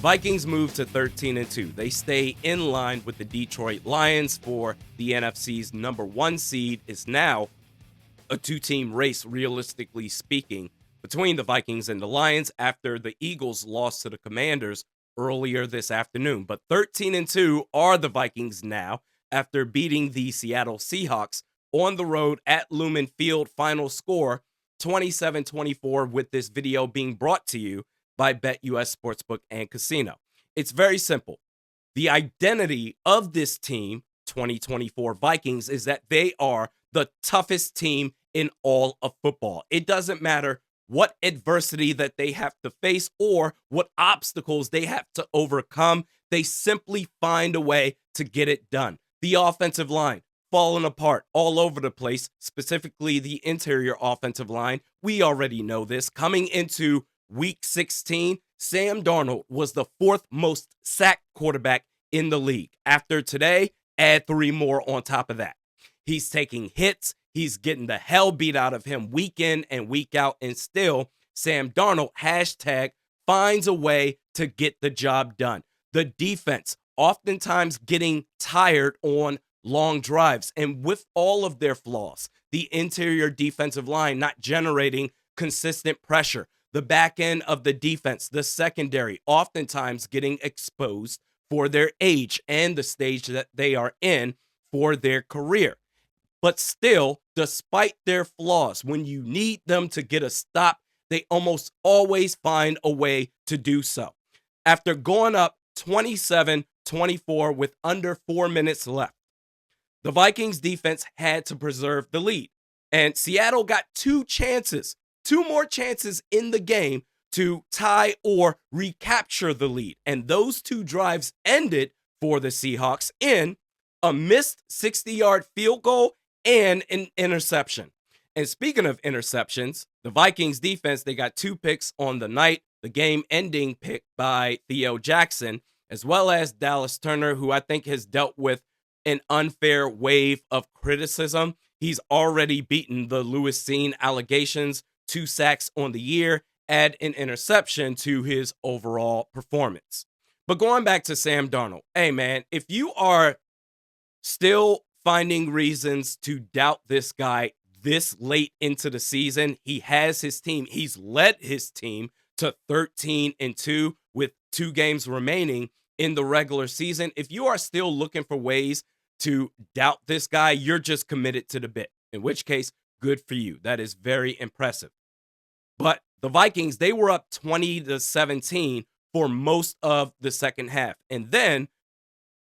Vikings move to 13-2. They stay in line with the Detroit Lions for the NFC's number 1 seed. Is now a two-team race, realistically speaking, between the Vikings and the Lions after the Eagles lost to the Commanders earlier this afternoon. But 13-2 are the Vikings now after beating the Seattle Seahawks on the road at Lumen Field. Final score 27-24, with this video being brought to you by BetUS Sportsbook and Casino. It's very simple. The identity of this team, 2024 Vikings, is that they are the toughest team in all of football. It doesn't matter what adversity that they have to face or what obstacles they have to overcome. They simply find a way to get it done. The offensive line falling apart all over the place, specifically the interior offensive line. We already know this. Coming into Week 16, Sam Darnold was the 4th most sacked quarterback in the league. After today, add 3 more on top of that. He's taking hits. He's getting the hell beat out of him week in and week out. And still, Sam Darnold, finds a way to get the job done. The defense oftentimes getting tired on long drives. And with all of their flaws, the interior defensive line not generating consistent pressure. The back end of the defense, the secondary, oftentimes getting exposed for their age and the stage that they are in for their career. But still, despite their flaws, when you need them to get a stop, they almost always find a way to do so. After going up 27-24 with under 4 minutes left, the Vikings defense had to preserve the lead. And Seattle got 2 more chances in the game to tie or recapture the lead. And those 2 drives ended for the Seahawks in a missed 60-yard field goal and an interception. And speaking of interceptions, the Vikings defense, they got 2 picks on the night, the game-ending pick by Theo Jackson, as well as Dallas Turner, who I think has dealt with an unfair wave of criticism. He's already beaten the Lewis Cine allegations, 2 sacks on the year, add an interception to his overall performance. But going back to Sam Darnold, hey man, if you are still finding reasons to doubt this guy this late into the season, he has his team. He's led his team to 13-2 with 2 games remaining in the regular season. If you are still looking for ways to doubt this guy, you're just committed to the bit, in which case, good for you. That is very impressive. But the Vikings, they were up 20-17 for most of the second half. And then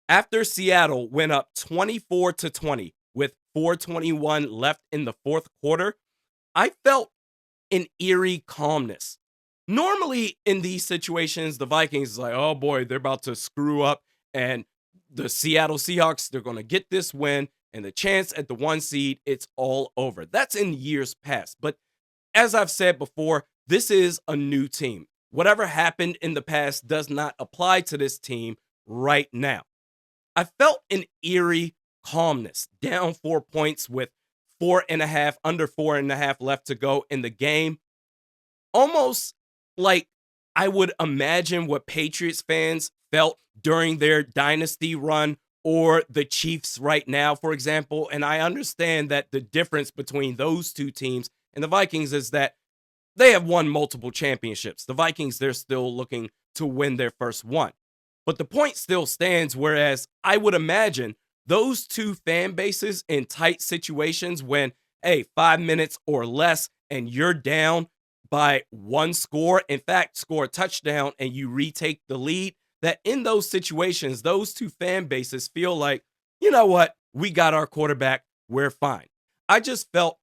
after Seattle went up 24-20 with 4:21 left in the 4th quarter, I felt an eerie calmness. Normally in these situations, the Vikings is like, oh boy, they're about to screw up. And the Seattle Seahawks, they're going to get this win. And the chance at the 1 seed, it's all over. That's in years past. But as I've said before, this is a new team. Whatever happened in the past does not apply to this team right now. I felt an eerie calmness, down 4 points with under 4.5 left to go in the game. Almost like I would imagine what Patriots fans felt during their dynasty run or the Chiefs right now, for example. And I understand that the difference between those 2 teams and the Vikings is that they have won multiple championships. The Vikings, they're still looking to win their first one. But the point still stands, whereas I would imagine those 2 fan bases in tight situations when, 5 minutes or less and you're down by 1 score, in fact, score a touchdown and you retake the lead, that in those situations, those 2 fan bases feel like, you know what, we got our quarterback, we're fine. I just felt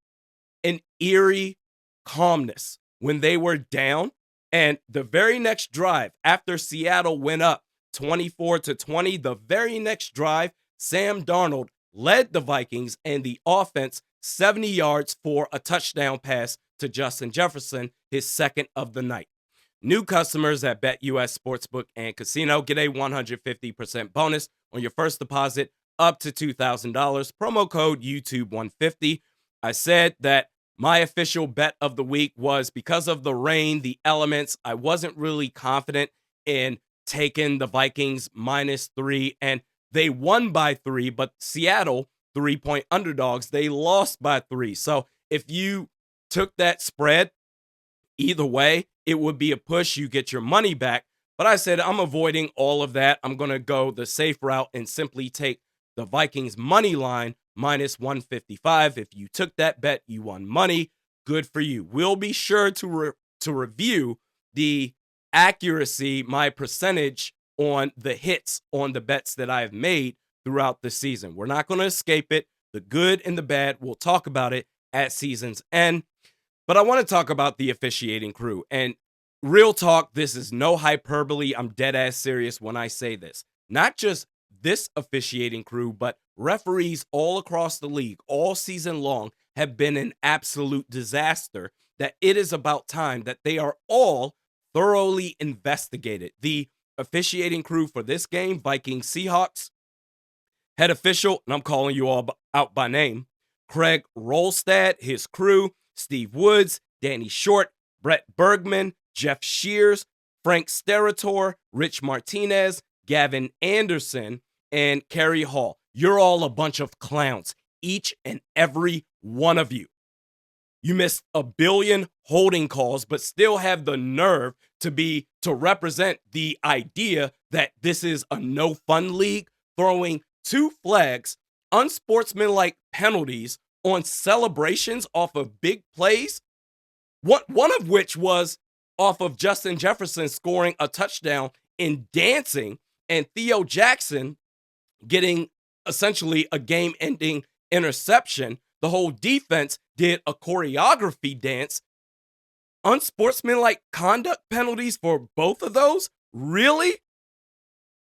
an eerie calmness when they were down. And the very next drive, after Seattle went up 24-20, the very next drive, Sam Darnold led the Vikings and the offense 70 yards for a touchdown pass to Justin Jefferson, his 2nd of the night. New customers at BetUS Sportsbook and Casino get a 150% bonus on your first deposit up to $2,000. Promo code YouTube150. I said that my official bet of the week was because of the rain, the elements. I wasn't really confident in taken the Vikings -3, and they won by 3, but Seattle, 3-point underdogs, they lost by 3. So if you took that spread, either way, it would be a push. You get your money back. But I said, I'm avoiding all of that. I'm going to go the safe route and simply take the Vikings money line -155. If you took that bet, you won money. Good for you. We'll be sure to review the accuracy, my percentage on the hits on the bets that I have made throughout the season. We're not going to escape it. The good and the bad, we'll talk about it at season's end. But I want to talk about the officiating crew. And real talk, this is no hyperbole. I'm dead ass serious when I say this. Not just this officiating crew, but referees all across the league all season long have been an absolute disaster, that it is about time that they are all thoroughly investigated. The officiating crew for this game, Vikings Seahawks, head official, and I'm calling you all out by name, Craig Rolstad, his crew, Steve Woods, Danny Short, Brett Bergman, Jeff Shears, Frank Sterator, Rich Martinez, Gavin Anderson, and Kerry Hall. You're all a bunch of clowns, each and every one of you. You missed a billion holding calls, but still have the nerve to represent the idea that this is a no fun league, throwing 2 flags, unsportsmanlike penalties on celebrations off of big plays. One of which was off of Justin Jefferson scoring a touchdown in dancing, and Theo Jackson getting essentially a game-ending interception. The whole defense did a choreography dance. Unsportsmanlike conduct penalties for both of those? Really?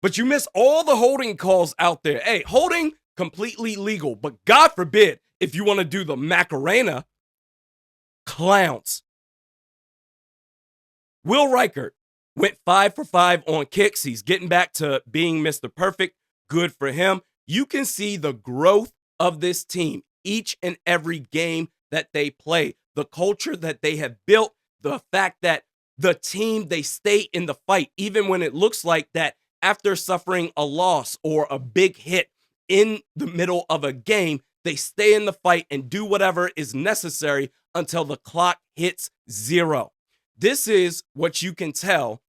But you miss all the holding calls out there. Hey, holding, completely legal. But God forbid, if you want to do the Macarena, clowns. Will Reichert went 5 for 5 on kicks. He's getting back to being Mr. Perfect. Good for him. You can see the growth of this team each and every game that they play, the culture that they have built, the fact that the team, they stay in the fight, even when it looks like that after suffering a loss or a big hit in the middle of a game, they stay in the fight and do whatever is necessary until the clock hits 0. This is what you can tell,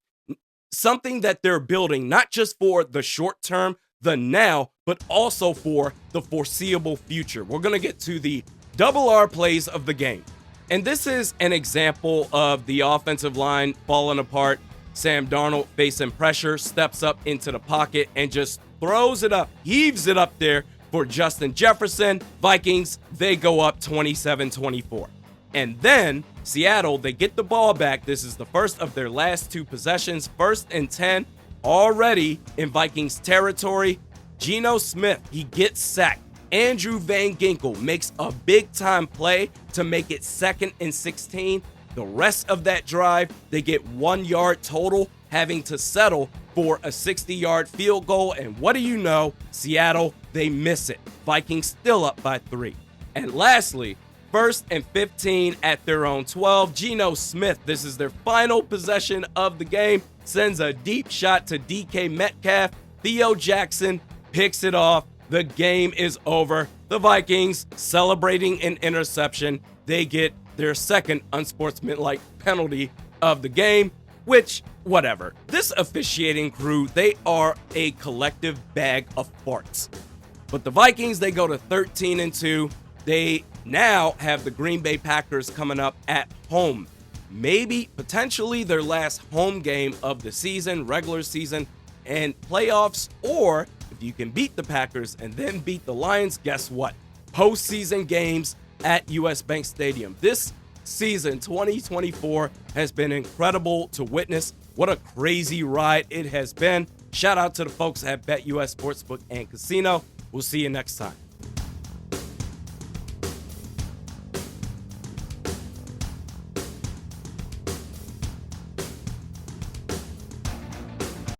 something that they're building, not just for the short term, the now, but also for the foreseeable future. We're going to get to the double R plays of the game. And this is an example of the offensive line falling apart. Sam Darnold facing pressure, steps up into the pocket and just throws it up, heaves it up there for Justin Jefferson. Vikings, they go up 27-24. And then Seattle, they get the ball back. This is the first of their last 2 possessions. 1st and 10, already in Vikings territory. Geno Smith, he gets sacked. Andrew Van Ginkel makes a big-time play to make it 2nd and 16. The rest of that drive, they get 1 yard total, having to settle for a 60-yard field goal. And what do you know? Seattle, they miss it. Vikings still up by 3. And lastly, 1st and 15 at their own 12. Geno Smith, this is their final possession of the game, sends a deep shot to DK Metcalf. Theo Jackson picks it off. The game is over. The Vikings celebrating an interception. They get their 2nd unsportsmanlike penalty of the game, which, whatever. This officiating crew, they are a collective bag of farts. But the Vikings, they go to 13-2. They now have the Green Bay Packers coming up at home. Maybe, potentially, their last home game of the season, regular season, and playoffs. Or if you can beat the Packers and then beat the Lions, guess what? Postseason games at US Bank Stadium. This season, 2024, has been incredible to witness. What a crazy ride it has been. Shout out to the folks at BetUS Sportsbook and Casino. We'll see you next time.